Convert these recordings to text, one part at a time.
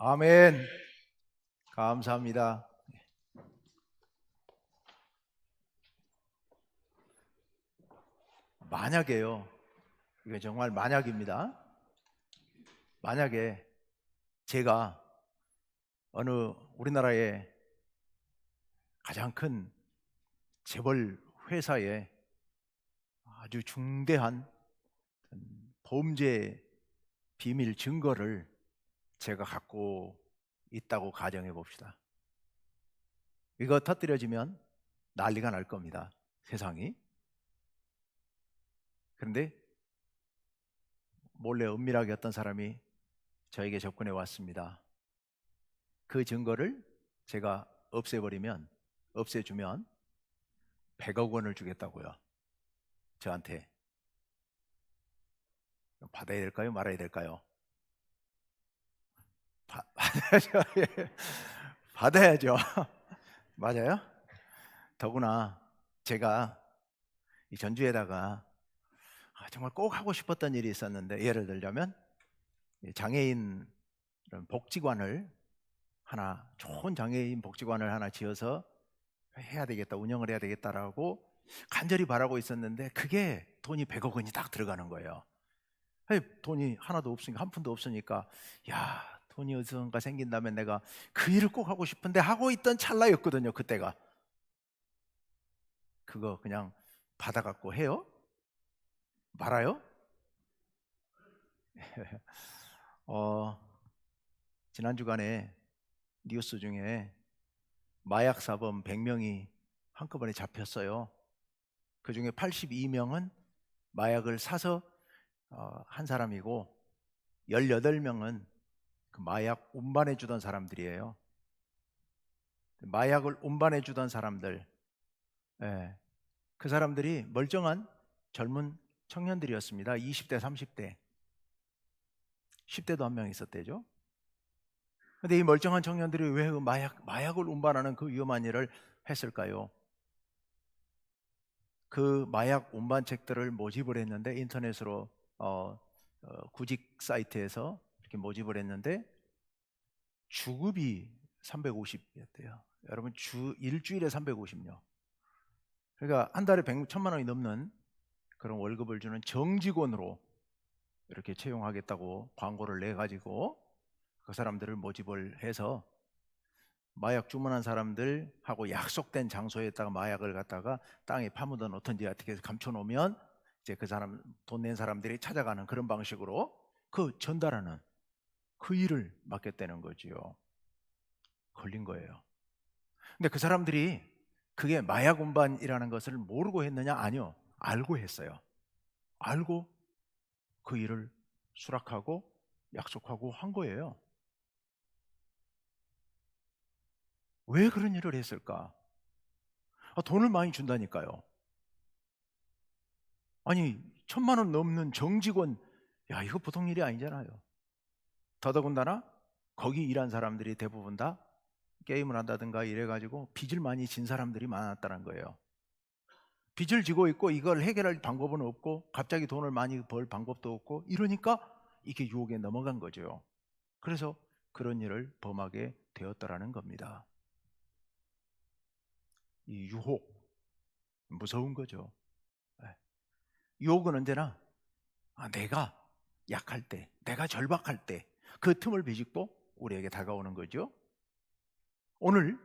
아멘. 감사합니다. 만약에요. 이게 정말 만약입니다. 만약에 제가 어느 우리나라의 가장 큰 재벌 회사에 아주 중대한 범죄 비밀 증거를 제가 갖고 있다고 가정해 봅시다. 이거 터뜨려지면 난리가 날 겁니다. 세상이. 그런데 몰래 은밀하게 어떤 사람이 저에게 접근해 왔습니다. 그 증거를 제가 없애주면 100억 원을 주겠다고요. 저한테. 받아야 될까요? 말아야 될까요? 받아야죠. 받아야죠. 맞아요? 더구나 제가 이 전주에다가 정말 꼭 하고 싶었던 일이 있었는데, 예를 들자면 장애인 복지관을 좋은 장애인 복지관을 하나 지어서 해야 되겠다, 운영을 해야 되겠다라고 간절히 바라고 있었는데, 그게 돈이 100억 원이 딱 들어가는 거예요. 돈이 하나도 없으니까, 한 푼도 없으니까, 야, 돈이 어디선가 생긴다면 내가 그 일을 꼭 하고 싶은데 하고 있던 찰나였거든요. 그때가. 그거 그냥 받아갖고 해요? 말아요? 지난 주간에 뉴스 중에 마약 사범 100명이 한꺼번에 잡혔어요. 그 중에 82명은 마약을 사서 한 사람이고, 18명은 그 마약 운반해 주던 사람들이에요. 마약을 운반해 주던 사람들, 그 사람들이 멀쩡한 젊은 청년들이었습니다. 20대, 30대, 10대도 한 명 있었대죠. 근데 이 멀쩡한 청년들이 왜 마약을 운반하는 그 위험한 일을 했을까요? 그 마약 운반책들을 모집을 했는데, 인터넷으로 구직 사이트에서 이렇게 모집을 했는데 주급이 350이었대요. 여러분, 일주일에 350요. 그러니까 한 달에 1,000만 원이 넘는 그런 월급을 주는 정직원으로 이렇게 채용하겠다고 광고를 내가지고 그 사람들을 모집을 해서 마약 주문한 사람들하고 약속된 장소에다가 마약을 갖다가 땅에 파묻어 놓든지 어떻게 해서 감춰 놓으면 이제 그 사람, 돈 낸 사람들이 찾아가는 그런 방식으로 그 전달하는 그 일을 맡겠다는 거지요. 걸린 거예요. 근데 그 사람들이 그게 마약 운반이라는 것을 모르고 했느냐? 아니요. 알고 했어요. 알고 그 일을 수락하고 약속하고 한 거예요. 왜 그런 일을 했을까? 돈을 많이 준다니까요. 아니, 1,000만 원 넘는 정직원, 야, 이거 보통 일이 아니잖아요. 더더군다나 거기 일한 사람들이 대부분 다 게임을 한다든가 이래가지고 빚을 많이 진 사람들이 많았다는 거예요. 빚을 지고 있고 이걸 해결할 방법은 없고 갑자기 돈을 많이 벌 방법도 없고 이러니까 이게 유혹에 넘어간 거죠. 그래서 그런 일을 범하게 되었다라는 겁니다. 이 유혹, 무서운 거죠. 유혹은 언제나 내가 약할 때, 내가 절박할 때 그 틈을 비집고 우리에게 다가오는 거죠. 오늘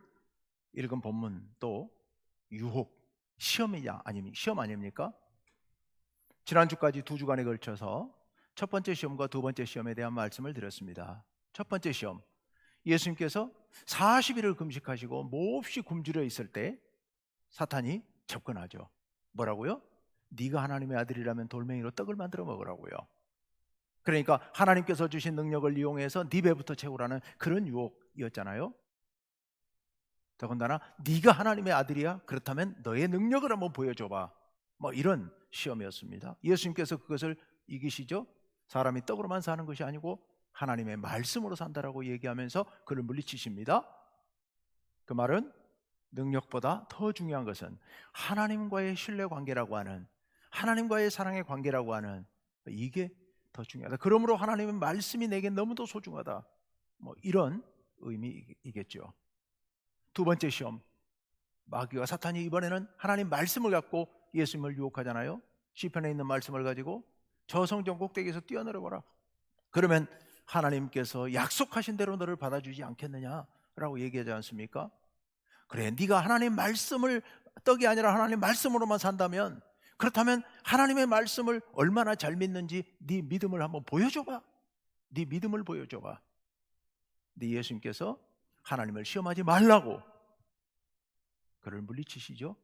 읽은 본문도 유혹, 시험 아닙니까? 지난주까지 2주간에 걸쳐서 첫 번째 시험과 두 번째 시험에 대한 말씀을 드렸습니다. 첫 번째 시험, 예수님께서 40일을 금식하시고 몹시 굶주려 있을 때 사탄이 접근하죠. 뭐라고요? 네가 하나님의 아들이라면 돌멩이로 떡을 만들어 먹으라고요. 그러니까 하나님께서 주신 능력을 이용해서 네 배부터 채우라는 그런 유혹이었잖아요. 더군다나 네가 하나님의 아들이야? 그렇다면 너의 능력을 한번 보여줘봐. 뭐 이런 시험이었습니다. 예수님께서 그것을 이기시죠. 사람이 떡으로만 사는 것이 아니고 하나님의 말씀으로 산다라고 얘기하면서 그를 물리치십니다. 그 말은 능력보다 더 중요한 것은 하나님과의 신뢰관계라고 하는, 하나님과의 사랑의 관계라고 하는, 이게 더 중요하다. 그러므로 하나님의 말씀이 내게 너무도 소중하다. 뭐 이런 의미이겠죠. 두 번째 시험, 마귀와 사탄이 이번에는 하나님 말씀을 갖고 예수님을 유혹하잖아요. 시편에 있는 말씀을 가지고 저 성전 꼭대기에서 뛰어내려봐라. 그러면 하나님께서 약속하신 대로 너를 받아주지 않겠느냐라고 얘기하지 않습니까? 그래, 네가 하나님 말씀을 떡이 아니라 하나님 말씀으로만 산다면, 그렇다면 하나님의 말씀을 얼마나 잘 믿는지 네 믿음을 한번 보여줘봐. 네 믿음을 보여줘봐. 네 예수님께서 하나님을 시험하지 말라고 그를 물리치시죠.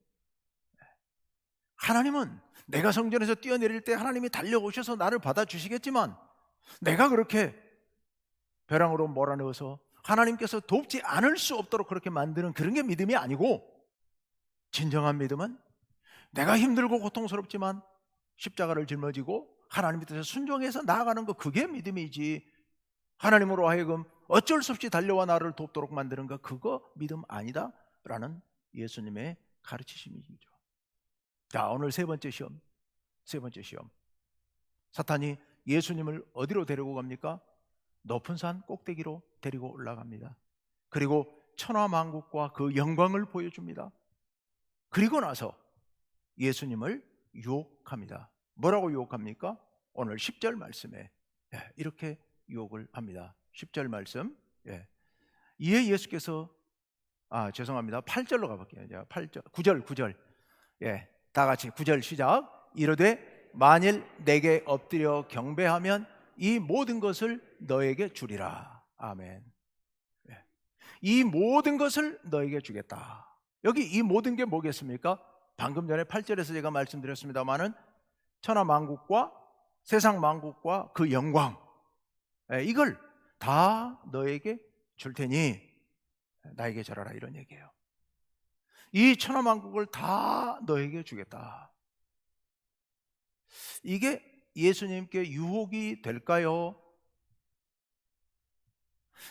하나님은 내가 성전에서 뛰어내릴 때 하나님이 달려오셔서 나를 받아주시겠지만, 내가 그렇게 벼랑으로 몰아넣어서 하나님께서 돕지 않을 수 없도록 그렇게 만드는 그런 게 믿음이 아니고, 진정한 믿음은 내가 힘들고 고통스럽지만 십자가를 짊어지고 하나님 밑에서 순종해서 나아가는 거, 그게 믿음이지, 하나님으로 하여금 어쩔 수 없이 달려와 나를 돕도록 만드는 거, 그거 믿음 아니다 라는 예수님의 가르치심이죠. 자, 오늘 세 번째 시험. 사탄이 예수님을 어디로 데리고 갑니까? 높은 산 꼭대기로 데리고 올라갑니다. 그리고 천하만국과 그 영광을 보여줍니다. 그리고 나서 예수님을 유혹합니다. 뭐라고 유혹합니까? 오늘 10절 말씀에 이렇게 유혹을 합니다. 10절 말씀. 이에 예수께서 8절로 가볼게요. 8절, 9절. 다 같이 9절 시작. 이르되 만일 내게 엎드려 경배하면 이 모든 것을 너에게 주리라. 아멘. 이 모든 것을 너에게 주겠다. 여기 이 모든 게 뭐겠습니까? 방금 전에 8절에서 제가 말씀드렸습니다마는 천하만국과 세상 만국과 그 영광, 이걸 다 너에게 줄 테니 나에게 절하라, 이런 얘기예요. 이 천하만국을 다 너에게 주겠다. 이게 예수님께 유혹이 될까요?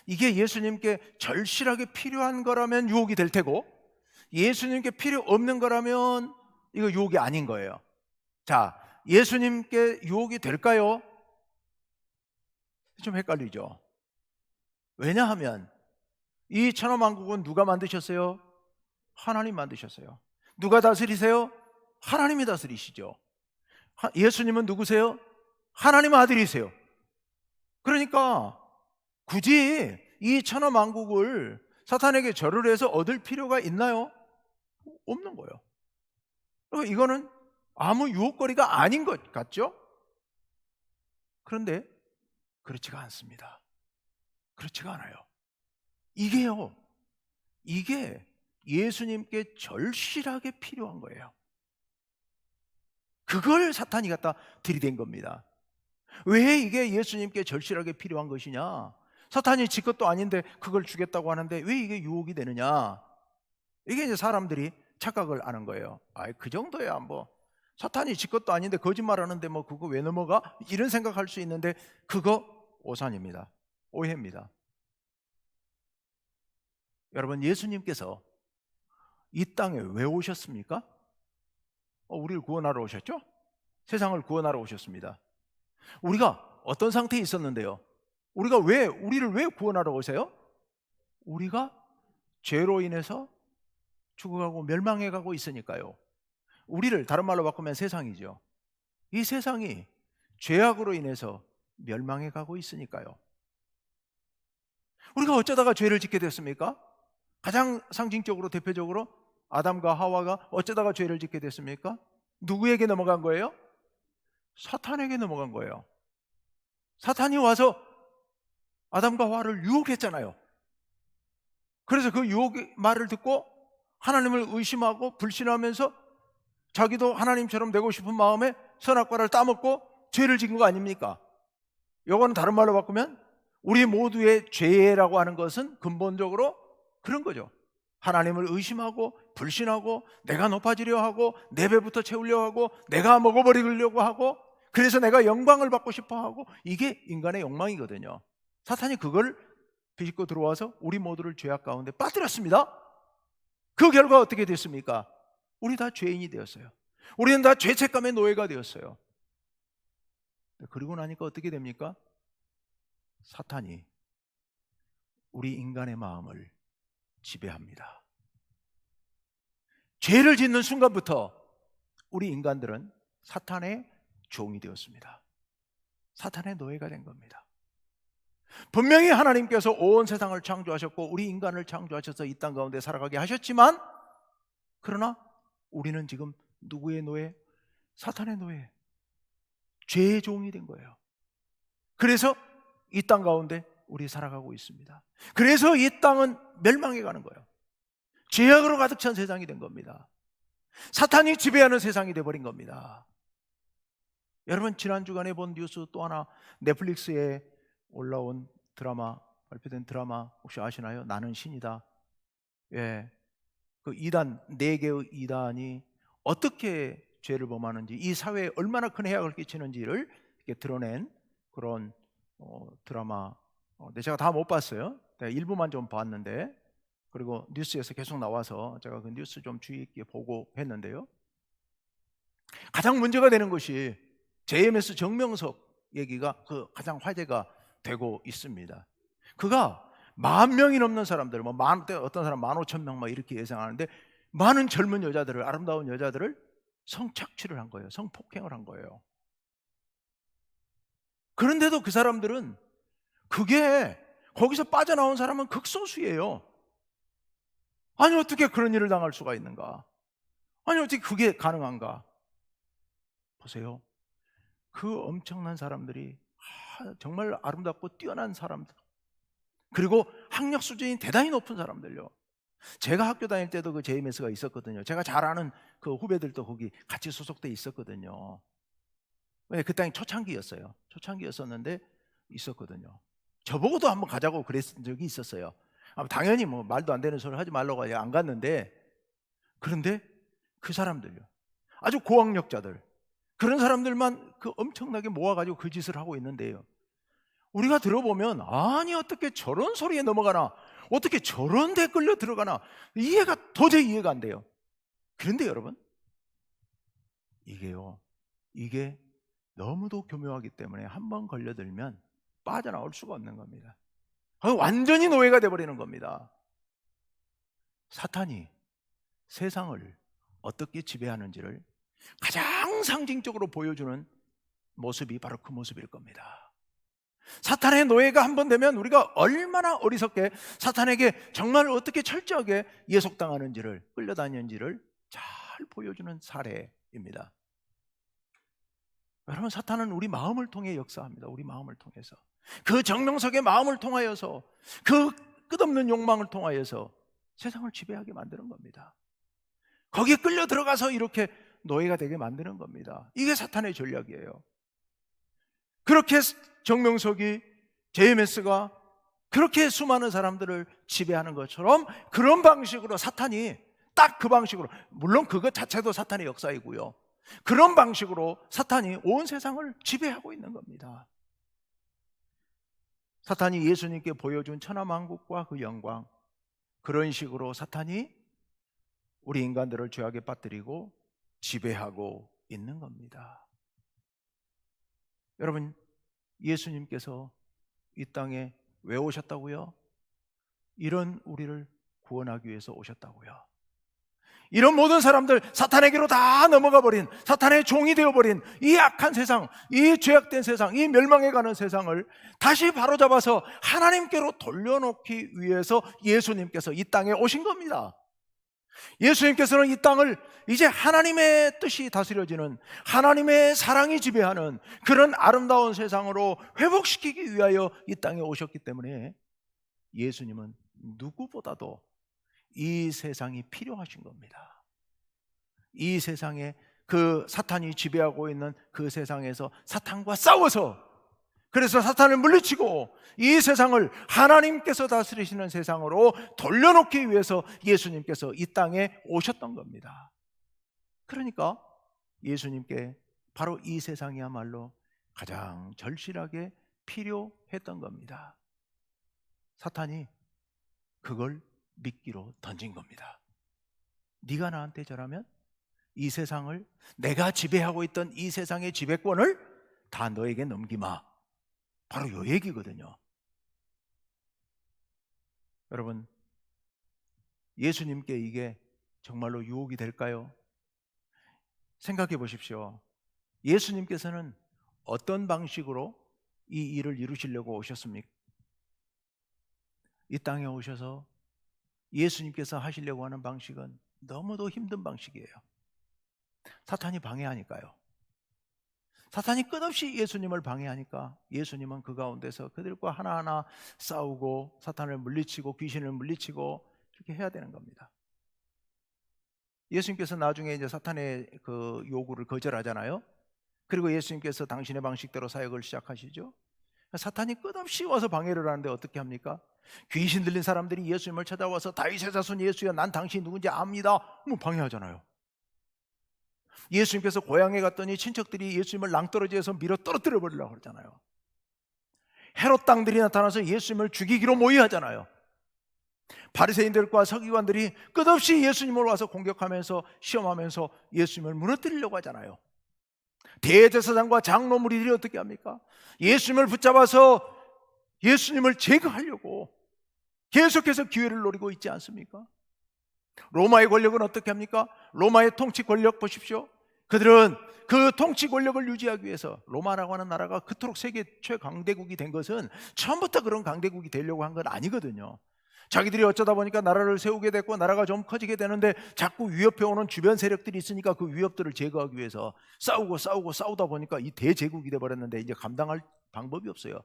이게 예수님께 절실하게 필요한 거라면 유혹이 될 테고, 예수님께 필요 없는 거라면 이거 유혹이 아닌 거예요. 자, 예수님께 유혹이 될까요? 좀 헷갈리죠. 왜냐하면 이 천하만국은 누가 만드셨어요? 하나님 만드셨어요. 누가 다스리세요? 하나님이 다스리시죠. 예수님은 누구세요? 하나님 아들이세요. 그러니까 굳이 이 천하만국을 사탄에게 절을 해서 얻을 필요가 있나요? 없는 거예요. 그러니까 이거는 아무 유혹거리가 아닌 것 같죠? 그런데 그렇지가 않습니다. 그렇지가 않아요. 이게 예수님께 절실하게 필요한 거예요. 그걸 사탄이 갖다 들이댄 겁니다. 왜 이게 예수님께 절실하게 필요한 것이냐? 사탄이 지 것도 아닌데 그걸 주겠다고 하는데 왜 이게 유혹이 되느냐? 이게 이제 사람들이 착각을 하는 거예요. 그 정도야 뭐 사탄이 지 것도 아닌데 거짓말하는데 뭐 그거 왜 넘어가? 이런 생각할 수 있는데 그거 오산입니다. 오해입니다. 여러분, 예수님께서 이 땅에 왜 오셨습니까? 우리를 구원하러 오셨죠? 세상을 구원하러 오셨습니다. 우리가 어떤 상태에 있었는데요? 우리를 왜 구원하러 오세요? 우리가 죄로 인해서 죽어가고 멸망해 가고 있으니까요. 우리를 다른 말로 바꾸면 세상이죠. 이 세상이 죄악으로 인해서 멸망해 가고 있으니까요. 우리가 어쩌다가 죄를 짓게 됐습니까? 가장 상징적으로 대표적으로 아담과 하와가 어쩌다가 죄를 짓게 됐습니까? 누구에게 넘어간 거예요? 사탄에게 넘어간 거예요. 사탄이 와서 아담과 하와를 유혹했잖아요. 그래서 그 유혹의 말을 듣고 하나님을 의심하고 불신하면서 자기도 하나님처럼 되고 싶은 마음에 선악과를 따먹고 죄를 지은 거 아닙니까? 이거는 다른 말로 바꾸면 우리 모두의 죄라고 하는 것은 근본적으로 그런 거죠. 하나님을 의심하고 불신하고 내가 높아지려 하고 내 배부터 채우려 하고 내가 먹어버리려고 하고 그래서 내가 영광을 받고 싶어 하고, 이게 인간의 욕망이거든요. 사탄이 그걸 비집고 들어와서 우리 모두를 죄악 가운데 빠뜨렸습니다. 그 결과 어떻게 됐습니까? 우리 다 죄인이 되었어요. 우리는 다 죄책감의 노예가 되었어요. 그리고 나니까 어떻게 됩니까? 사탄이 우리 인간의 마음을 지배합니다. 죄를 짓는 순간부터 우리 인간들은 사탄의 종이 되었습니다. 사탄의 노예가 된 겁니다. 분명히 하나님께서 온 세상을 창조하셨고 우리 인간을 창조하셔서 이 땅 가운데 살아가게 하셨지만, 그러나 우리는 지금 누구의 노예? 사탄의 노예, 죄의 종이 된 거예요. 그래서 이 땅 가운데 우리 살아가고 있습니다. 그래서 이 땅은 멸망해 가는 거예요. 죄악으로 가득 찬 세상이 된 겁니다. 사탄이 지배하는 세상이 돼버린 겁니다. 여러분, 지난 주간에 본 뉴스 또 하나, 넷플릭스에 올라온 드라마, 발표된 드라마 혹시 아시나요? 나는 신이다. 예, 그 이단, 4개의 이단이 어떻게 죄를 범하는지, 이 사회에 얼마나 큰 해악을 끼치는지를 이렇게 드러낸 그런 드라마. 근데 제가 다 못 봤어요. 내가 일부만 좀 봤는데, 그리고 뉴스에서 계속 나와서 제가 그 뉴스 좀 주의 있게 보고 했는데요, 가장 문제가 되는 것이 JMS 정명석 얘기가 가장 화제가 되고 있습니다. 그가 10,000명이 넘는 사람들, 어떤 사람 15,000명 막 이렇게 예상하는데, 많은 젊은 여자들을, 아름다운 여자들을 성착취를 한 거예요. 성폭행을 한 거예요. 그런데도 그 사람들은, 그게 거기서 빠져나온 사람은 극소수예요. 아니, 어떻게 그런 일을 당할 수가 있는가? 아니, 어떻게 그게 가능한가? 보세요. 그 엄청난 사람들이 정말 아름답고 뛰어난 사람들, 그리고 학력 수준이 대단히 높은 사람들요. 제가 학교 다닐 때도 그 JMS가 있었거든요. 제가 잘 아는 그 후배들도 거기 같이 소속돼 있었거든요. 그 땅이 초창기였어요. 초창기였었는데 있었거든요. 저보고도 한번 가자고 그랬던 적이 있었어요. 당연히 뭐 말도 안 되는 소리 하지 말라고 안 갔는데, 그런데 그 사람들요, 아주 고학력자들, 그런 사람들만 그 엄청나게 모아가지고 그 짓을 하고 있는데요, 우리가 들어보면, 아니 어떻게 저런 소리에 넘어가나, 어떻게 저런 데 끌려 들어가나, 도저히 이해가 안 돼요. 그런데 여러분, 이게 너무도 교묘하기 때문에 한번 걸려들면 빠져나올 수가 없는 겁니다. 완전히 노예가 돼버리는 겁니다. 사탄이 세상을 어떻게 지배하는지를 가장 상징적으로 보여주는 모습이 바로 그 모습일 겁니다. 사탄의 노예가 한번 되면 우리가 얼마나 어리석게 사탄에게 정말 어떻게 철저하게 예속당하는지를, 끌려다니는지를 잘 보여주는 사례입니다. 여러분, 사탄은 우리 마음을 통해 역사합니다. 우리 마음을 통해서, 그 정명석의 마음을 통하여서, 그 끝없는 욕망을 통하여서 세상을 지배하게 만드는 겁니다. 거기에 끌려 들어가서 이렇게 노예가 되게 만드는 겁니다. 이게 사탄의 전략이에요. 그렇게 정명석이, JMS가 그렇게 수많은 사람들을 지배하는 것처럼, 그런 방식으로 사탄이, 딱 그 방식으로, 물론 그것 자체도 사탄의 역사이고요, 그런 방식으로 사탄이 온 세상을 지배하고 있는 겁니다. 사탄이 예수님께 보여준 천하만국과 그 영광, 그런 식으로 사탄이 우리 인간들을 죄악에 빠뜨리고 지배하고 있는 겁니다. 여러분, 예수님께서 이 땅에 왜 오셨다고요? 이런 우리를 구원하기 위해서 오셨다고요. 이런 모든 사람들, 사탄에게로 다 넘어가 버린, 사탄의 종이 되어버린 이 악한 세상, 이 죄악된 세상, 이 멸망해가는 세상을 다시 바로잡아서 하나님께로 돌려놓기 위해서 예수님께서 이 땅에 오신 겁니다. 예수님께서는 이 땅을 이제 하나님의 뜻이 다스려지는, 하나님의 사랑이 지배하는 그런 아름다운 세상으로 회복시키기 위하여 이 땅에 오셨기 때문에 예수님은 누구보다도 이 세상이 필요하신 겁니다. 이 세상에, 그 사탄이 지배하고 있는 그 세상에서 사탄과 싸워서, 그래서 사탄을 물리치고 이 세상을 하나님께서 다스리시는 세상으로 돌려놓기 위해서 예수님께서 이 땅에 오셨던 겁니다. 그러니까 예수님께 바로 이 세상이야말로 가장 절실하게 필요했던 겁니다. 사탄이 그걸 미끼로 던진 겁니다. 네가 나한테 절하면 이 세상을, 내가 지배하고 있던 이 세상의 지배권을 다 너에게 넘기마. 바로 이 얘기거든요. 여러분, 예수님께 이게 정말로 유혹이 될까요? 생각해 보십시오. 예수님께서는 어떤 방식으로 이 일을 이루시려고 오셨습니까? 이 땅에 오셔서 예수님께서 하시려고 하는 방식은 너무도 힘든 방식이에요. 사탄이 방해하니까요. 사탄이 끝없이 예수님을 방해하니까 예수님은 그 가운데서 그들과 하나하나 싸우고 사탄을 물리치고 귀신을 물리치고 이렇게 해야 되는 겁니다. 예수님께서 나중에 이제 사탄의 그 요구를 거절하잖아요. 그리고 예수님께서 당신의 방식대로 사역을 시작하시죠. 사탄이 끝없이 와서 방해를 하는데 어떻게 합니까? 귀신 들린 사람들이 예수님을 찾아와서 다윗의 자손 예수야, 난 당신이 누군지 압니다. 뭐 방해하잖아요. 예수님께서 고향에 갔더니 친척들이 예수님을 낭떠러지에서 밀어 떨어뜨려 버리려고 그러잖아요. 헤롯 당들이 나타나서 예수님을 죽이기로 모의하잖아요. 바리새인들과 서기관들이 끝없이 예수님을 와서 공격하면서 시험하면서 예수님을 무너뜨리려고 하잖아요. 대제사장과 장로 무리들이 어떻게 합니까? 예수님을 붙잡아서 예수님을 제거하려고 계속해서 기회를 노리고 있지 않습니까? 로마의 권력은 어떻게 합니까? 로마의 통치 권력 보십시오. 그들은 그 통치 권력을 유지하기 위해서, 로마라고 하는 나라가 그토록 세계 최강대국이 된 것은 처음부터 그런 강대국이 되려고 한 건 아니거든요. 자기들이 어쩌다 보니까 나라를 세우게 됐고 나라가 좀 커지게 되는데 자꾸 위협해오는 주변 세력들이 있으니까 그 위협들을 제거하기 위해서 싸우다 보니까 이 대제국이 돼버렸는데 이제 감당할 방법이 없어요.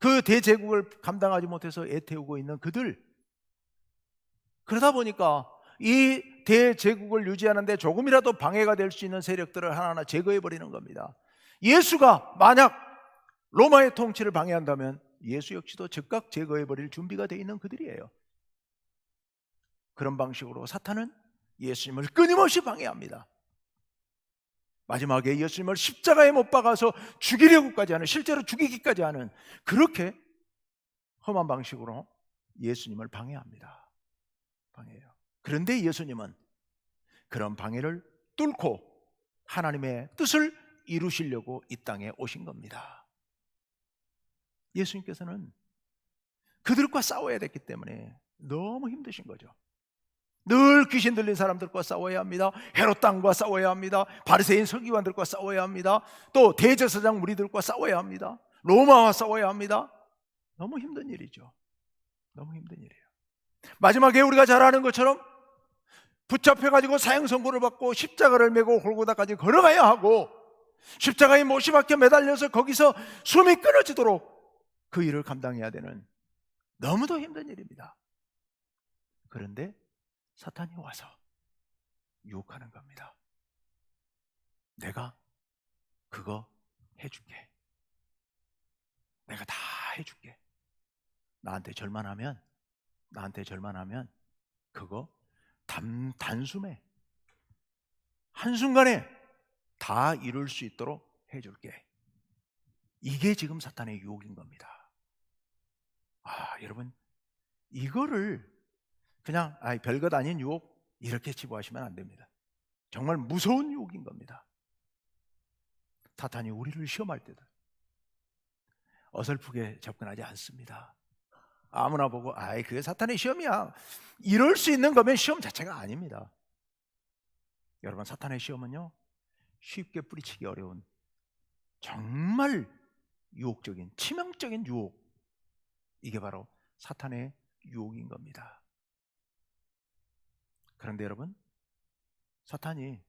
그 대제국을 감당하지 못해서 애태우고 있는 그들, 그러다 보니까 이 대제국을 유지하는데 조금이라도 방해가 될 수 있는 세력들을 하나하나 제거해버리는 겁니다. 예수가 만약 로마의 통치를 방해한다면 예수 역시도 즉각 제거해버릴 준비가 되어 있는 그들이에요. 그런 방식으로 사탄은 예수님을 끊임없이 방해합니다. 마지막에 예수님을 십자가에 못 박아서 죽이려고까지 하는, 실제로 죽이기까지 하는 그렇게 험한 방식으로 예수님을 방해합니다. 방해해요. 그런데 예수님은 그런 방해를 뚫고 하나님의 뜻을 이루시려고 이 땅에 오신 겁니다. 예수님께서는 그들과 싸워야 됐기 때문에 너무 힘드신 거죠. 늘 귀신 들린 사람들과 싸워야 합니다. 헤롯 땅과 싸워야 합니다. 바리새인 서기관들과 싸워야 합니다. 또 대제사장 무리들과 싸워야 합니다. 로마와 싸워야 합니다. 너무 힘든 일이죠. 너무 힘든 일이에요. 마지막에 우리가 잘 아는 것처럼 붙잡혀가지고 사형 선고를 받고 십자가를 메고 골고다까지 걸어가야 하고 십자가에 못이 박혀 매달려서 거기서 숨이 끊어지도록 그 일을 감당해야 되는 너무도 힘든 일입니다. 그런데 사탄이 와서 유혹하는 겁니다. 내가 그거 해줄게. 내가 다 해줄게. 나한테 절만하면 그거 단숨에 한순간에 다 이룰 수 있도록 해줄게. 이게 지금 사탄의 유혹인 겁니다. 여러분, 이거를 그냥 별것 아닌 유혹 이렇게 치부하시면 안 됩니다. 정말 무서운 유혹인 겁니다. 사탄이 우리를 시험할 때도 어설프게 접근하지 않습니다. 아무나 보고 그게 사탄의 시험이야, 이럴 수 있는 거면 시험 자체가 아닙니다. 여러분, 사탄의 시험은요, 쉽게 뿌리치기 어려운 정말 유혹적인, 치명적인 유혹, 이게 바로 사탄의 유혹인 겁니다. 그런데 여러분, 사탄이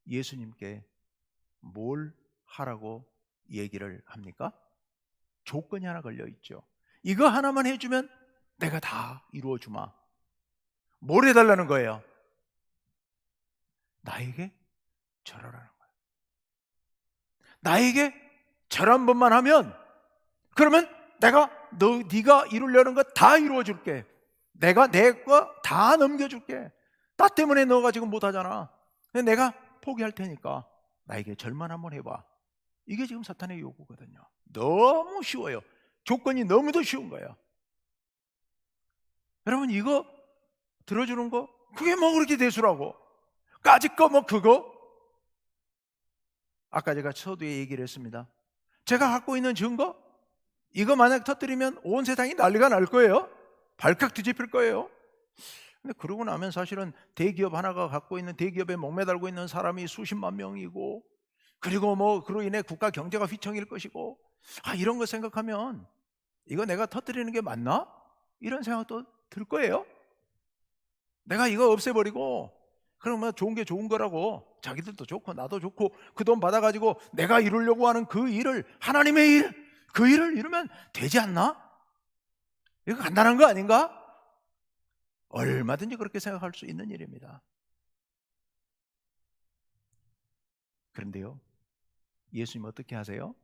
예수님께 뭘 하라고 얘기를 합니까? 조건이 하나 걸려 있죠. 이거 하나만 해주면 내가 다 이루어 주마. 뭘 해달라는 거예요? 나에게 절하라는 거예요. 나에게 절 한 번만 하면, 그러면 내가 네가 이루려는 거 다 이루어 줄게. 내가 내 거 다 넘겨줄게. 나 때문에 너가 지금 못하잖아. 내가 포기할 테니까 나에게 절만 한번 해봐. 이게 지금 사탄의 요구거든요. 너무 쉬워요. 조건이 너무도 쉬운 거예요. 여러분, 이거 들어주는 거 그게 뭐 그렇게 대수라고. 까짓 거 뭐 그거. 아까 제가 서두에 얘기를 했습니다. 제가 갖고 있는 증거, 이거 만약 터뜨리면 온 세상이 난리가 날 거예요. 발칵 뒤집힐 거예요. 근데 그러고 나면 사실은 대기업 하나가 갖고 있는, 대기업에 목매달고 있는 사람이 수십만 명이고, 그리고 뭐 그로 인해 국가 경제가 휘청일 것이고, 이런 거 생각하면 이거 내가 터뜨리는 게 맞나? 이런 생각도 들 거예요. 내가 이거 없애버리고 그러면 좋은 게 좋은 거라고, 자기들도 좋고 나도 좋고 그 돈 받아가지고 내가 이루려고 하는 그 일을, 하나님의 일, 그 일을 이루면 되지 않나? 이거 간단한 거 아닌가? 얼마든지 그렇게 생각할 수 있는 일입니다. 그런데요, 예수님 어떻게 하세요?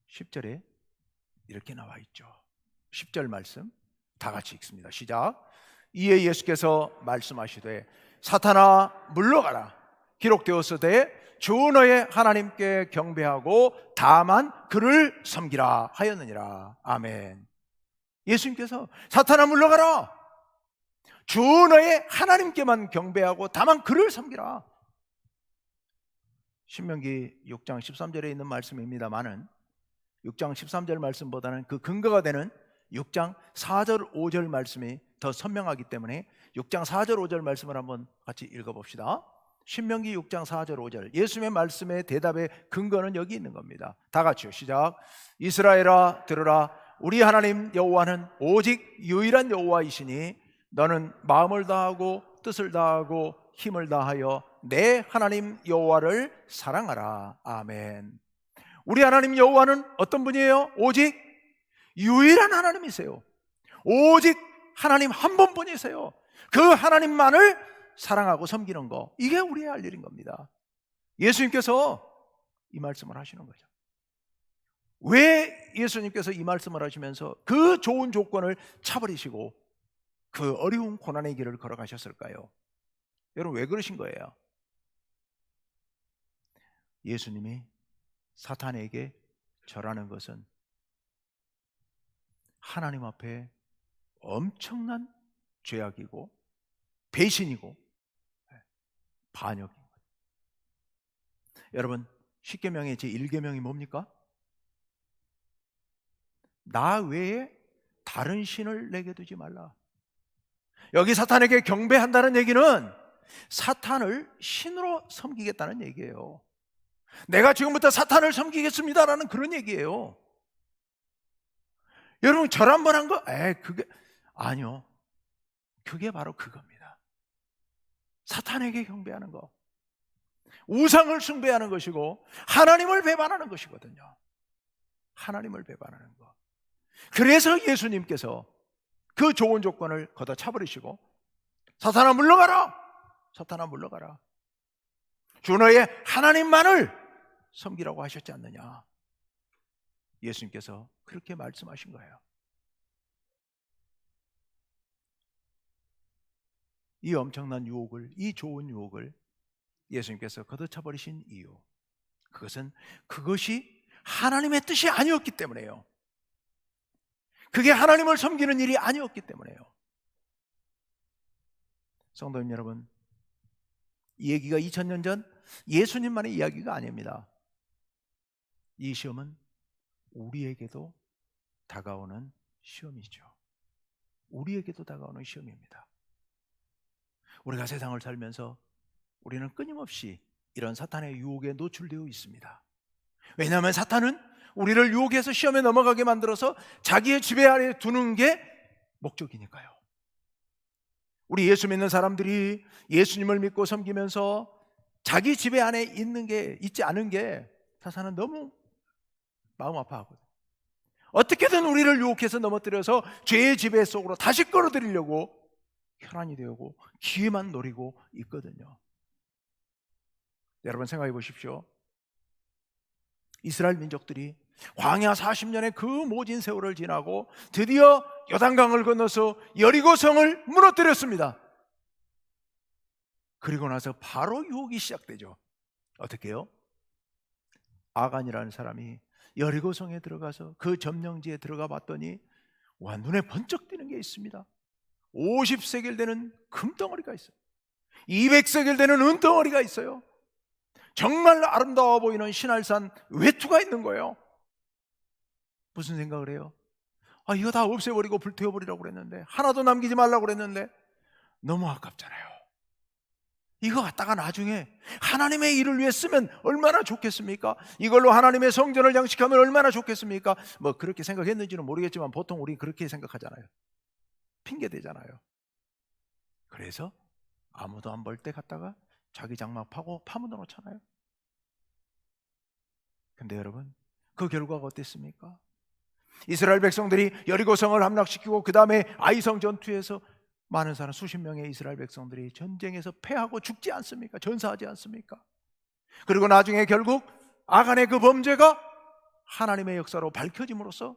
10절에 이렇게 나와 있죠. 10절 말씀 다 같이 읽습니다. 시작. 이에 예수께서 말씀하시되 사탄아 물러가라. 기록되었으되 주 너의 하나님께 경배하고 다만 그를 섬기라 하였느니라. 아멘. 예수님께서 사탄아 물러가라. 주 너의 하나님께만 경배하고 다만 그를 섬기라. 신명기 6장 13절에 있는 말씀입니다만은 6장 13절 말씀보다는 그 근거가 되는 6장 4절 5절 말씀이 더 선명하기 때문에 6장 4절 5절 말씀을 한번 같이 읽어봅시다. 신명기 6장 4절 5절, 예수님의 말씀의 대답의 근거는 여기 있는 겁니다. 다 같이요, 시작. 이스라엘아 들으라. 우리 하나님 여호와는 오직 유일한 여호와이시니 너는 마음을 다하고 뜻을 다하고 힘을 다하여 내 하나님 여호와를 사랑하라. 아멘. 우리 하나님 여호와는 어떤 분이에요? 오직 유일한 하나님이세요. 오직 하나님 한 분뿐이세요. 그 하나님만을 사랑하고 섬기는 거, 이게 우리의 할 일인 겁니다. 예수님께서 이 말씀을 하시는 거죠. 왜 예수님께서 이 말씀을 하시면서 그 좋은 조건을 차버리시고 그 어려운 고난의 길을 걸어가셨을까요? 여러분, 왜 그러신 거예요? 예수님이 사탄에게 절하는 것은 하나님 앞에 엄청난 죄악이고 배신이고 반역인 거예요. 여러분, 십계명의 제1계명이 뭡니까? 나 외에 다른 신을 내게 두지 말라. 여기 사탄에게 경배한다는 얘기는 사탄을 신으로 섬기겠다는 얘기예요. 내가 지금부터 사탄을 섬기겠습니다라는 그런 얘기예요. 여러분, 절 한 번 한 거? 그게 아니요. 그게 바로 그겁니다. 사탄에게 경배하는 거, 우상을 숭배하는 것이고 하나님을 배반하는 것이거든요. 하나님을 배반하는 거. 그래서 예수님께서 그 좋은 조건을 걷어차버리시고 사탄아 물러가라. 사탄아 물러가라. 주 너의 하나님만을 섬기라고 하셨지 않느냐. 예수님께서 그렇게 말씀하신 거예요. 이 엄청난 유혹을, 이 좋은 유혹을 예수님께서 걷어차버리신 이유, 그것이 하나님의 뜻이 아니었기 때문에요. 그게 하나님을 섬기는 일이 아니었기 때문에요. 성도님 여러분, 이 얘기가 2000년 전 예수님만의 이야기가 아닙니다. 이 시험은 우리에게도 다가오는 시험이죠. 우리에게도 다가오는 시험입니다. 우리가 세상을 살면서 우리는 끊임없이 이런 사탄의 유혹에 노출되어 있습니다. 왜냐하면 사탄은 우리를 유혹해서 시험에 넘어가게 만들어서 자기의 지배 아래 두는 게 목적이니까요. 우리 예수 믿는 사람들이 예수님을 믿고 섬기면서 자기 지배 안에 있지 않은 게 사탄은 너무 마음 아파하거든요. 어떻게든 우리를 유혹해서 넘어뜨려서 죄의 지배 속으로 다시 끌어들이려고 혈안이 되고 기회만 노리고 있거든요. 여러분, 생각해 보십시오. 이스라엘 민족들이 광야 40년의 그 모진 세월을 지나고 드디어 요단강을 건너서 여리고성을 무너뜨렸습니다. 그리고 나서 바로 유혹이 시작되죠. 어떻게 해요? 아간이라는 사람이 여리고성에 들어가서 그 점령지에 들어가 봤더니 와, 눈에 번쩍 띄는 게 있습니다. 50세겔 되는 금덩어리가 있어요. 200세겔 되는 은덩어리가 있어요. 정말 아름다워 보이는 신할산 외투가 있는 거예요. 무슨 생각을 해요? 이거 다 없애버리고 불태워버리라고 그랬는데, 하나도 남기지 말라고 그랬는데 너무 아깝잖아요. 이거 갖다가 나중에 하나님의 일을 위해 쓰면 얼마나 좋겠습니까? 이걸로 하나님의 성전을 장식하면 얼마나 좋겠습니까? 뭐 그렇게 생각했는지는 모르겠지만 보통 우리 그렇게 생각하잖아요. 핑계대잖아요. 그래서 아무도 안 볼 때 갖다가 자기 장막 파고 파묻어 놓잖아요. 근데 여러분, 그 결과가 어땠습니까? 이스라엘 백성들이 여리고성을 함락시키고 그 다음에 아이성 전투에서 많은 사람, 수십 명의 이스라엘 백성들이 전쟁에서 패하고 죽지 않습니까? 전사하지 않습니까? 그리고 나중에 결국 아간의 그 범죄가 하나님의 역사로 밝혀짐으로써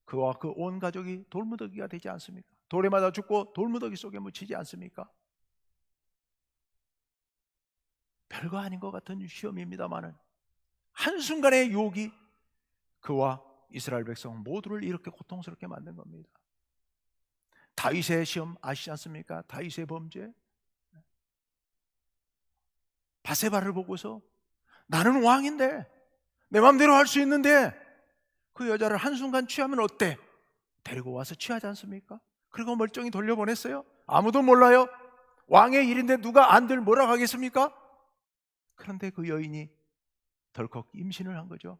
그와 그 온 가족이 돌무더기가 되지 않습니까? 돌에 맞아 죽고 돌무더기 속에 묻히지 않습니까? 별거 아닌 것 같은 시험입니다마는 한순간의 유혹이 그와 이스라엘 백성 모두를 이렇게 고통스럽게 만든 겁니다. 다윗의 시험 아시지 않습니까? 다윗의 범죄. 바세바를 보고서 나는 왕인데 내 마음대로 할 수 있는데 그 여자를 한순간 취하면 어때? 데리고 와서 취하지 않습니까? 그리고 멀쩡히 돌려보냈어요. 아무도 몰라요. 왕의 일인데 누가 안들 뭐라 하겠습니까? 그런데 그 여인이 덜컥 임신을 한 거죠.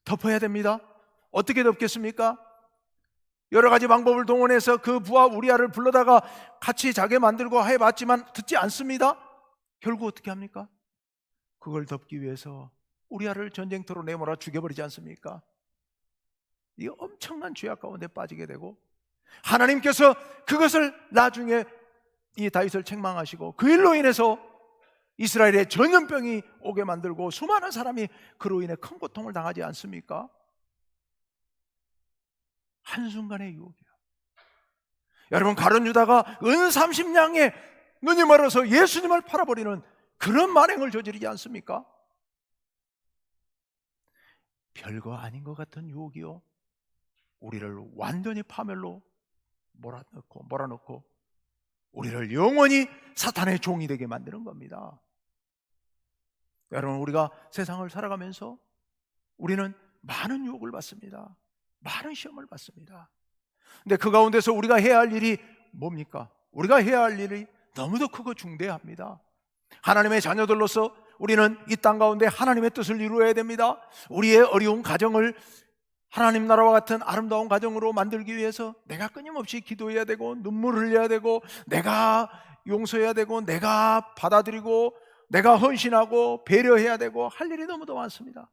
덮어야 됩니다. 어떻게 덮겠습니까? 여러 가지 방법을 동원해서 그 부하 우리아를 불러다가 같이 자게 만들고 해봤지만 듣지 않습니다. 결국 어떻게 합니까? 그걸 덮기 위해서 우리아를 전쟁터로 내몰아 죽여버리지 않습니까? 이 엄청난 죄악 가운데 빠지게 되고 하나님께서 그것을 나중에 이 다윗을 책망하시고 그 일로 인해서 이스라엘에 전염병이 오게 만들고 수많은 사람이 그로 인해 큰 고통을 당하지 않습니까? 한순간의 유혹이에요. 여러분, 가룟 유다가 은 30냥에 눈이 멀어서 예수님을 팔아버리는 그런 만행을 저지르지 않습니까? 별거 아닌 것 같은 유혹이요, 우리를 완전히 파멸로 몰아넣고 우리를 영원히 사탄의 종이 되게 만드는 겁니다. 여러분, 우리가 세상을 살아가면서 우리는 많은 유혹을 받습니다. 많은 시험을 받습니다. 근데 그 가운데서 우리가 해야 할 일이 뭡니까? 우리가 해야 할 일이 너무도 크고 중대합니다. 하나님의 자녀들로서 우리는 이 땅 가운데 하나님의 뜻을 이루어야 됩니다. 우리의 어려운 가정을 하나님 나라와 같은 아름다운 가정으로 만들기 위해서 내가 끊임없이 기도해야 되고 눈물을 흘려야 되고 내가 용서해야 되고 내가 받아들이고 내가 헌신하고 배려해야 되고 할 일이 너무도 많습니다.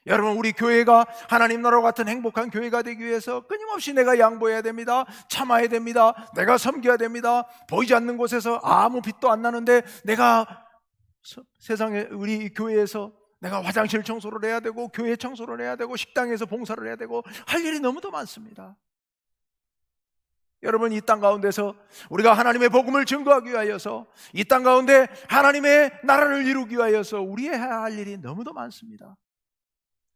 여러분, 우리 교회가 하나님 나라와 같은 행복한 교회가 되기 위해서 끊임없이 내가 양보해야 됩니다. 참아야 됩니다. 내가 섬겨야 됩니다. 보이지 않는 곳에서 아무 빛도 안 나는데 내가 세상에 우리 교회에서 내가 화장실 청소를 해야 되고 교회 청소를 해야 되고 식당에서 봉사를 해야 되고 할 일이 너무도 많습니다. 여러분, 이 땅 가운데서 우리가 하나님의 복음을 증거하기 위하여서 이 땅 가운데 하나님의 나라를 이루기 위하여서 우리의 해야 할 일이 너무도 많습니다.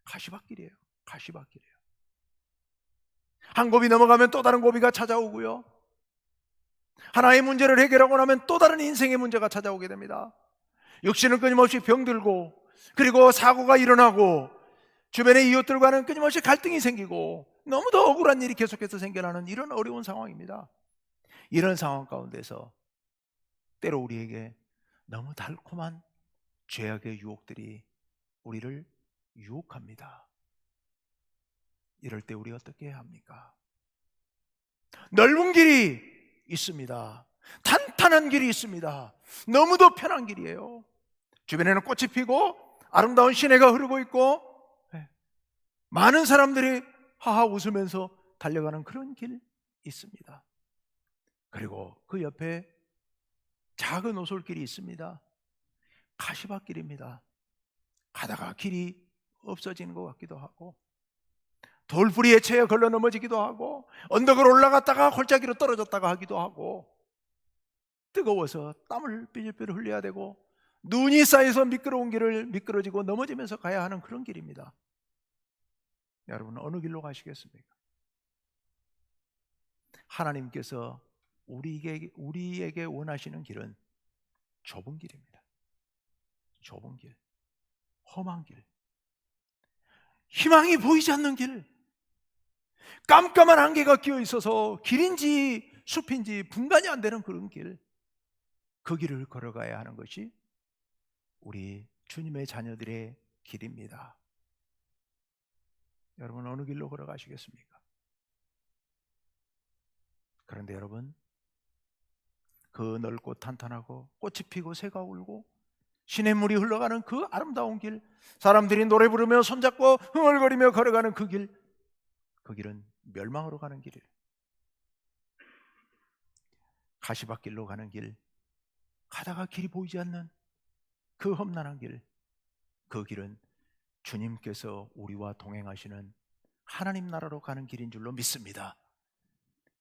가시밭길이에요. 가시밭길이에요. 한 고비 넘어가면 또 다른 고비가 찾아오고요, 하나의 문제를 해결하고 나면 또 다른 인생의 문제가 찾아오게 됩니다. 육신은 끊임없이 병들고 그리고 사고가 일어나고 주변의 이웃들과는 끊임없이 갈등이 생기고 너무도 억울한 일이 계속해서 생겨나는 이런 어려운 상황입니다. 이런 상황 가운데서 때로 우리에게 너무 달콤한 죄악의 유혹들이 우리를 유혹합니다. 이럴 때 우리 어떻게 해야 합니까? 넓은 길이 있습니다. 탄탄한 길이 있습니다. 너무도 편한 길이에요. 주변에는 꽃이 피고 아름다운 시내가 흐르고 있고 많은 사람들이 하하 웃으면서 달려가는 그런 길이 있습니다. 그리고 그 옆에 작은 오솔길이 있습니다. 가시밭길입니다. 가다가 길이 없어지는 것 같기도 하고 돌뿌리에 채여 걸러 넘어지기도 하고 언덕을 올라갔다가 골짜기로 떨어졌다가 하기도 하고 뜨거워서 땀을 삐질삐질 흘려야 되고 눈이 쌓여서 미끄러운 길을 미끄러지고 넘어지면서 가야 하는 그런 길입니다. 여러분, 어느 길로 가시겠습니까? 하나님께서 우리에게 원하시는 길은 좁은 길입니다. 좁은 길, 험한 길, 희망이 보이지 않는 길, 깜깜한 안개가 끼어 있어서 길인지 숲인지 분간이 안 되는 그런 길, 그 길을 걸어가야 하는 것이 우리 주님의 자녀들의 길입니다. 여러분, 어느 길로 걸어가시겠습니까? 그런데 여러분, 그 넓고 탄탄하고 꽃이 피고 새가 울고 시냇물이 흘러가는 그 아름다운 길, 사람들이 노래 부르며 손잡고 흥얼거리며 걸어가는 그 길, 그 길은 멸망으로 가는 길이에요. 가시밭길로 가는 길, 가다가 길이 보이지 않는 그 험난한 길, 그 길은 주님께서 우리와 동행하시는 하나님 나라로 가는 길인 줄로 믿습니다.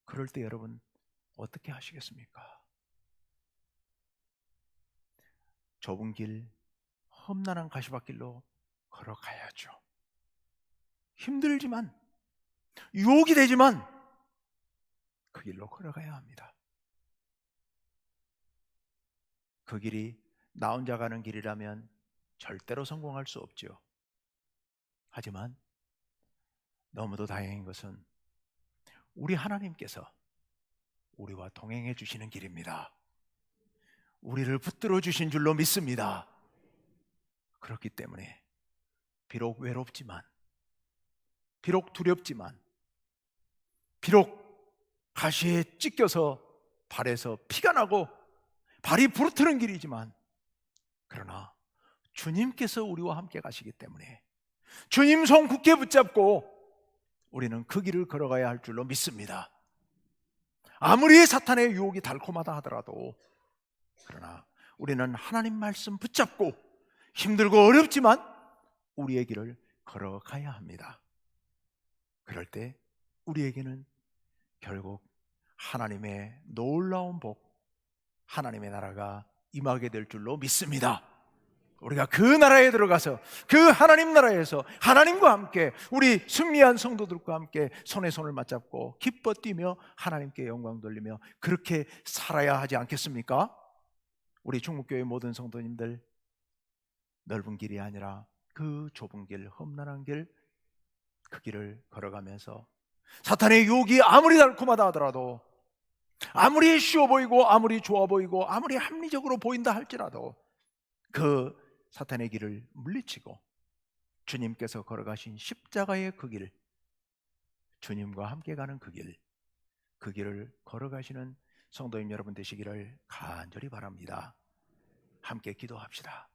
그럴 때 여러분 어떻게 하시겠습니까? 좁은 길, 험난한 가시밭길로 걸어가야죠. 힘들지만, 유혹이 되지만 그 길로 걸어가야 합니다. 그 길이 나 혼자 가는 길이라면 절대로 성공할 수 없죠. 하지만 너무도 다행인 것은 우리 하나님께서 우리와 동행해 주시는 길입니다. 우리를 붙들어 주신 줄로 믿습니다. 그렇기 때문에 비록 외롭지만, 비록 두렵지만, 비록 가시에 찢겨서 발에서 피가 나고 발이 부르트는 길이지만, 그러나 주님께서 우리와 함께 가시기 때문에 주님 손 굳게 붙잡고 우리는 그 길을 걸어가야 할 줄로 믿습니다. 아무리 사탄의 유혹이 달콤하다 하더라도, 그러나 우리는 하나님 말씀 붙잡고 힘들고 어렵지만 우리의 길을 걸어가야 합니다. 그럴 때 우리에게는 결국 하나님의 놀라운 복, 하나님의 나라가 임하게 될 줄로 믿습니다. 우리가 그 나라에 들어가서 그 하나님 나라에서 하나님과 함께, 우리 승리한 성도들과 함께 손에 손을 맞잡고 기뻐 뛰며 하나님께 영광 돌리며 그렇게 살아야 하지 않겠습니까? 우리 충북교회 모든 성도님들, 넓은 길이 아니라 그 좁은 길, 험난한 길, 그 길을 걸어가면서 사탄의 유혹이 아무리 달콤하다 하더라도, 아무리 쉬워 보이고 아무리 좋아 보이고 아무리 합리적으로 보인다 할지라도 그 사탄의 길을 물리치고 주님께서 걸어가신 십자가의 그 길, 주님과 함께 가는 그 길, 그 길을 걸어가시는 성도님 여러분 되시기를 간절히 바랍니다. 함께 기도합시다.